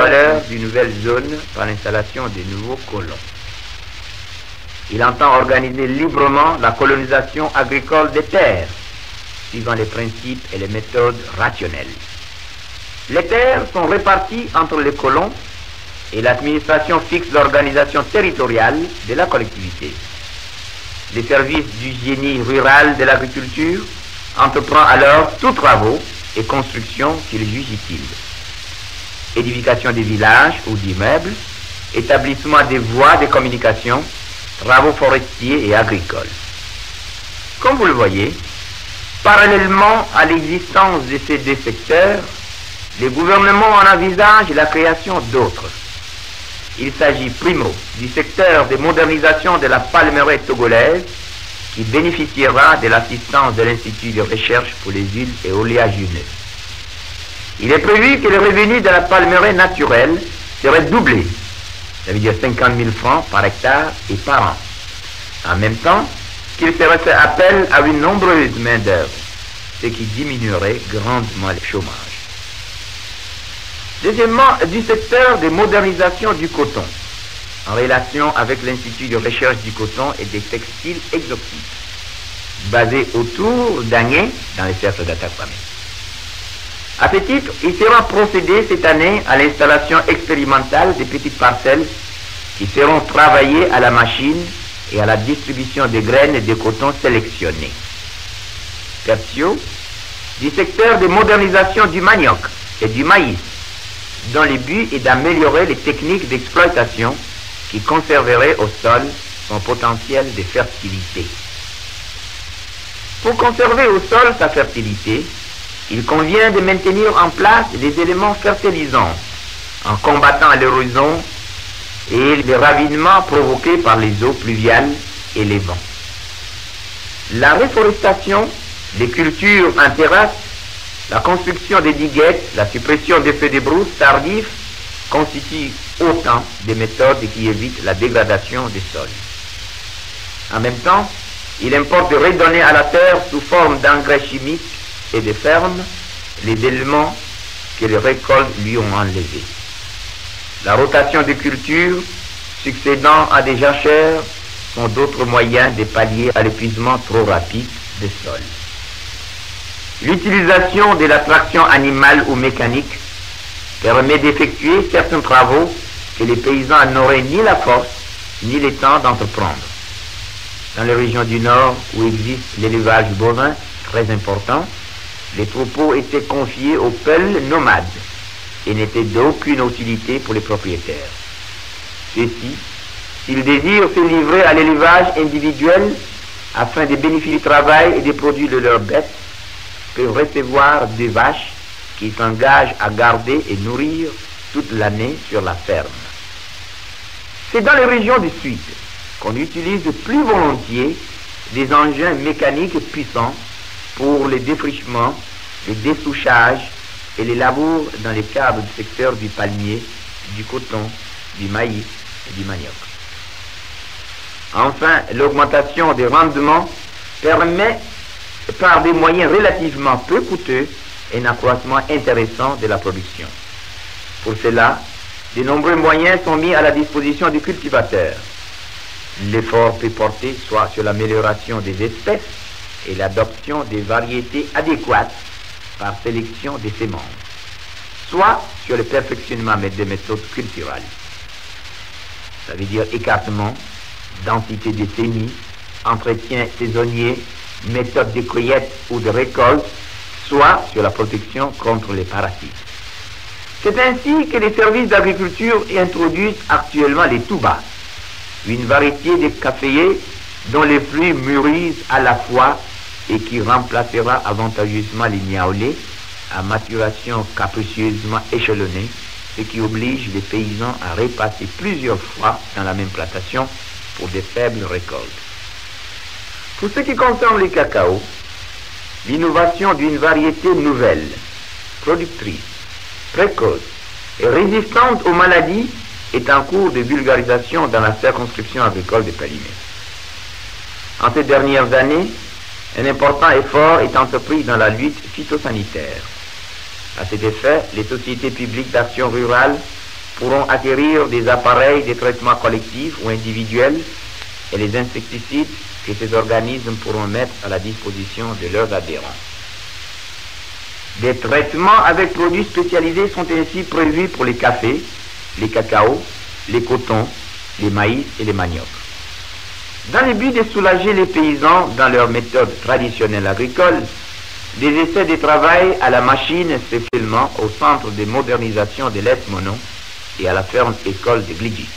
valeur d'une nouvelle zone par l'installation des nouveaux colons. Il entend organiser librement la colonisation agricole des terres, suivant les principes et les méthodes rationnelles. Les terres sont réparties entre les colons et l'administration fixe l'organisation territoriale de la collectivité. Les services du génie rural de l'agriculture entreprend alors tous travaux et constructions qu'il juge utiles. Édification des villages ou d'immeubles, établissement des voies de communication, travaux forestiers et agricoles. Comme vous le voyez, parallèlement à l'existence de ces deux secteurs, les gouvernements en envisagent la création d'autres. Il s'agit primo du secteur de modernisation de la palmeraie togolaise qui bénéficiera de l'assistance de l'Institut de recherche pour les huiles et oléagineux. Il est prévu que les revenus de la palmeraie naturelle seraient doublés, ça veut dire 50 000 francs par hectare et par an. En même temps qu'il serait fait appel à une nombreuse main-d'œuvre, ce qui diminuerait grandement le chômage. Deuxièmement, du secteur de modernisation du coton, en relation avec l'Institut de recherche du coton et des textiles exotiques, basé autour d'Agné, dans les cercles d'Atakwame. À ce titre, il sera procédé cette année à l'installation expérimentale des petites parcelles qui seront travaillées à la machine et à la distribution des graines et de coton sélectionnées. Tertio, du secteur de modernisation du manioc et du maïs, dont le but est d'améliorer les techniques d'exploitation qui conserveraient au sol son potentiel de fertilité. Pour conserver au sol sa fertilité, il convient de maintenir en place des éléments fertilisants en combattant l'érosion et les ravinements provoqués par les eaux pluviales et les vents. La réforestation, les cultures en terrasse, la construction des diguettes, la suppression des feux de brousse tardifs constituent autant de méthodes qui évitent la dégradation des sols. En même temps, il importe de redonner à la terre sous forme d'engrais chimiques et de ferme les éléments que les récoltes lui ont enlevés. La rotation des cultures succédant à des jachères sont d'autres moyens de pallier à l'épuisement trop rapide des sols. L'utilisation de l'attraction animale ou mécanique permet d'effectuer certains travaux que les paysans n'auraient ni la force ni le temps d'entreprendre. Dans les régions du Nord où existe l'élevage bovin très important, les troupeaux étaient confiés aux peuls nomades et n'étaient d'aucune utilité pour les propriétaires. Ceux-ci, s'ils désirent se livrer à l'élevage individuel afin de bénéficier du travail et des produits de leurs bêtes, peuvent recevoir des vaches qui s'engagent à garder et nourrir toute l'année sur la ferme. C'est dans les régions du Sud qu'on utilise plus volontiers des engins mécaniques puissants pour le défrichement, le dessouchage et les labours dans les cadres du secteur du palmier, du coton, du maïs et du manioc. Enfin, l'augmentation des rendements permet par des moyens relativement peu coûteux un accroissement intéressant de la production. Pour cela, de nombreux moyens sont mis à la disposition des cultivateurs. L'effort peut porter soit sur l'amélioration des espèces et l'adoption des variétés adéquates par sélection des semences, soit sur le perfectionnement des méthodes culturales. Ça veut dire écartement, densité des semis, entretien saisonnier, méthode de cueillette ou de récolte, soit sur la protection contre les parasites. C'est ainsi que les services d'agriculture introduisent actuellement les toubas, une variété de caféiers dont les fruits mûrissent à la fois et qui remplacera avantageusement les niaolés à maturation capricieusement échelonnée, ce qui oblige les paysans à repasser plusieurs fois dans la même plantation pour de faibles récoltes. Pour ce qui concerne le cacao, l'innovation d'une variété nouvelle, productrice, précoce et résistante aux maladies est en cours de vulgarisation dans la circonscription agricole de Palimé. En ces dernières années, un important effort est entrepris dans la lutte phytosanitaire. À cet effet, les sociétés publiques d'action rurale pourront acquérir des appareils de traitement collectif ou individuel et les insecticides que ces organismes pourront mettre à la disposition de leurs adhérents. Des traitements avec produits spécialisés sont ainsi prévus pour les cafés, les cacaos, les cotons, les maïs et les maniocs. Dans le but de soulager les paysans dans leurs méthodes traditionnelles agricoles, des essais de travail à la machine se filment au centre de modernisation de l'Est Monon et à la ferme école de Gligi.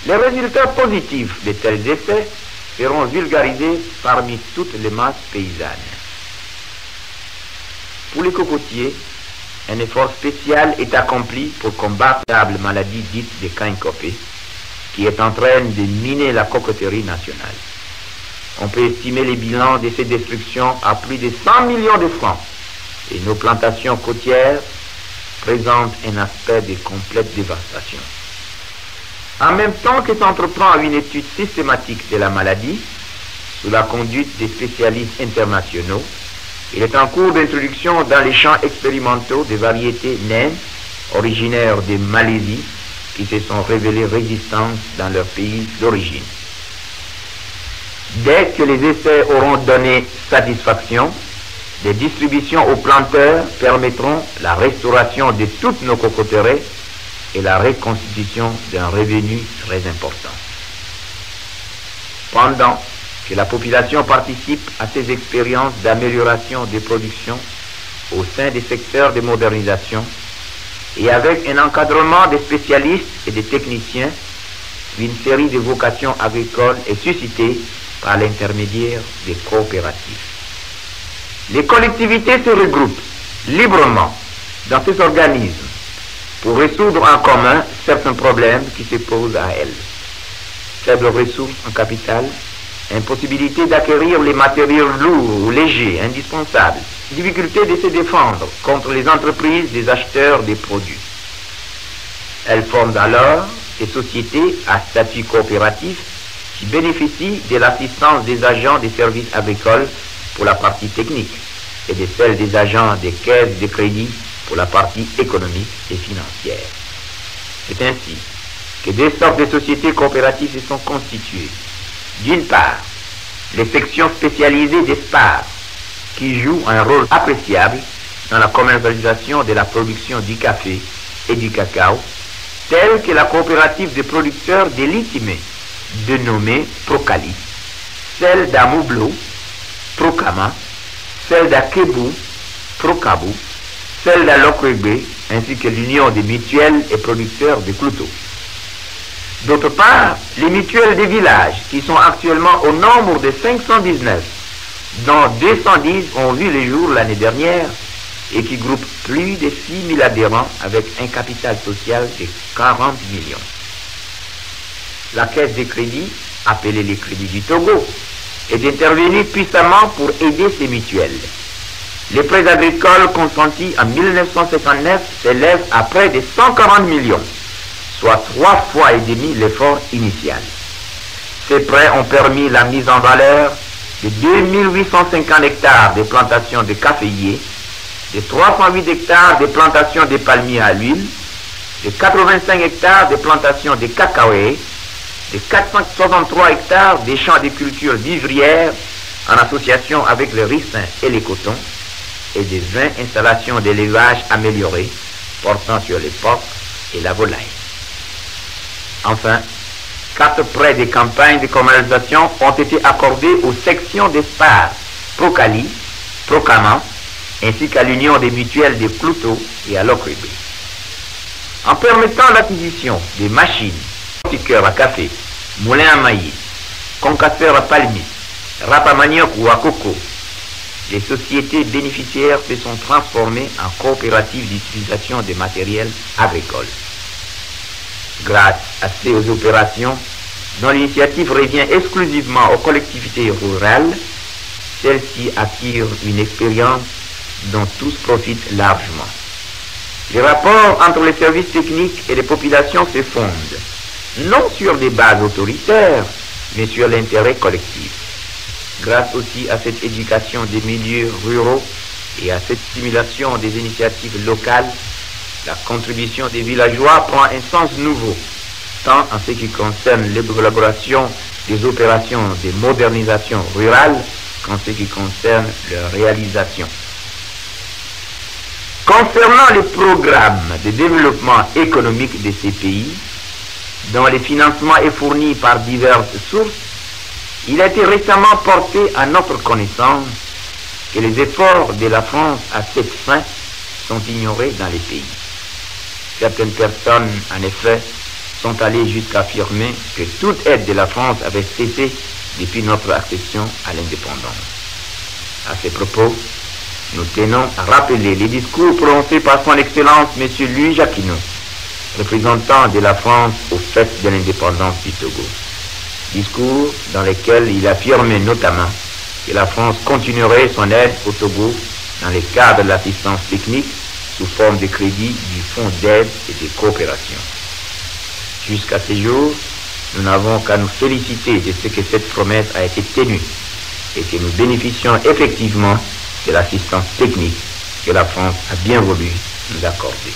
Les résultats positifs de tels essais seront vulgarisés parmi toutes les masses paysannes. Pour les cocotiers, un effort spécial est accompli pour combattre la maladie dite de Caïncopé, qui est en train de miner la cocoterie nationale. On peut estimer les bilans de ces destructions à plus de 100 millions de francs, et nos plantations côtières présentent un aspect de complète dévastation. En même temps que s'entreprend une étude systématique de la maladie, sous la conduite des spécialistes internationaux, il est en cours d'introduction dans les champs expérimentaux des variétés naines originaires de Malaisie qui se sont révélées résistantes dans leur pays d'origine. Dès que les essais auront donné satisfaction, des distributions aux planteurs permettront la restauration de toutes nos cocoteraies et la reconstitution d'un revenu très important. Pendant que la population participe à ces expériences d'amélioration des productions au sein des secteurs de modernisation et avec un encadrement des spécialistes et des techniciens, une série de vocations agricoles est suscitée par l'intermédiaire des coopératives. Les collectivités se regroupent librement dans ces organismes pour résoudre en commun certains problèmes qui se posent à elles. Faibles ressources en capital, impossibilité d'acquérir les matériaux lourds ou légers indispensables, difficulté de se défendre contre les entreprises des acheteurs des produits. Elles forment alors des sociétés à statut coopératif qui bénéficient de l'assistance des agents des services agricoles pour la partie technique et de celle des agents des caisses de crédit pour la partie économique et financière. C'est ainsi que deux sortes de sociétés coopératives se sont constituées. D'une part, les sections spécialisées des SPAR, qui jouent un rôle appréciable dans la commercialisation de la production du café et du cacao, telle que la coopérative de producteurs de Litimé, dénommée Procali, celle d'Amoublo, Procama, celle d'Akebu, Procabu, celle d'Alokwebe, ainsi que l'Union des mutuelles et producteurs de Clouto. D'autre part, les mutuelles des villages, qui sont actuellement au nombre de 519, dont 210 ont vu le jour l'année dernière, et qui groupent plus de 6 000 adhérents avec un capital social de 40 millions. La caisse de crédit, appelée les crédits du Togo, est intervenue puissamment pour aider ces mutuelles. Les prêts agricoles consentis en 1959 s'élèvent à près de 140 millions, soit 3 fois et demi l'effort initial. Ces prêts ont permis la mise en valeur de 2850 hectares de plantations de caféiers, de 308 hectares de plantations de palmiers à l'huile, de 85 hectares de plantations de cacaoyers, de 463 hectares de champs de culture vivrières en association avec le ricin et les cotons, et de 20 installations d'élevage améliorées portant sur les porcs et la volaille. Enfin, 4 prêts de campagne de commercialisation ont été accordés aux sections des SPAR, Procali, Procama, ainsi qu'à l'Union des mutuelles de Clouto et à Lokwebe. En permettant l'acquisition des machines, piqueurs à café, moulins à maïs, concasseurs à palmiers, râpes à manioc ou à coco, les sociétés bénéficiaires se sont transformées en coopératives d'utilisation des matériels agricoles. Grâce à ces opérations, dont l'initiative revient exclusivement aux collectivités rurales, celles-ci acquièrent une expérience dont tous profitent largement. Les rapports entre les services techniques et les populations se fondent, non sur des bases autoritaires, mais sur l'intérêt collectif. Grâce aussi à cette éducation des milieux ruraux et à cette stimulation des initiatives locales, la contribution des villageois prend un sens nouveau, tant en ce qui concerne l'élaboration des opérations de modernisation rurale qu'en ce qui concerne leur réalisation. Concernant les programmes de développement économique de ces pays, dont le financement est fourni par diverses sources, il a été récemment porté à notre connaissance que les efforts de la France à cette fin sont ignorés dans les pays. Certaines personnes, en effet, sont allées jusqu'à affirmer que toute aide de la France avait cessé depuis notre accession à l'indépendance. À ce propos, nous tenons à rappeler les discours prononcés par son Excellence M. Louis Jacquinot, représentant de la France aux fêtes de l'indépendance du Togo. Discours dans lesquels il affirmait notamment que la France continuerait son aide au Togo dans le cadre de l'assistance technique sous forme de crédit du Fonds d'aide et de coopération. Jusqu'à ce jour, nous n'avons qu'à nous féliciter de ce que cette promesse a été tenue et que nous bénéficions effectivement de l'assistance technique que la France a bien voulu nous accorder.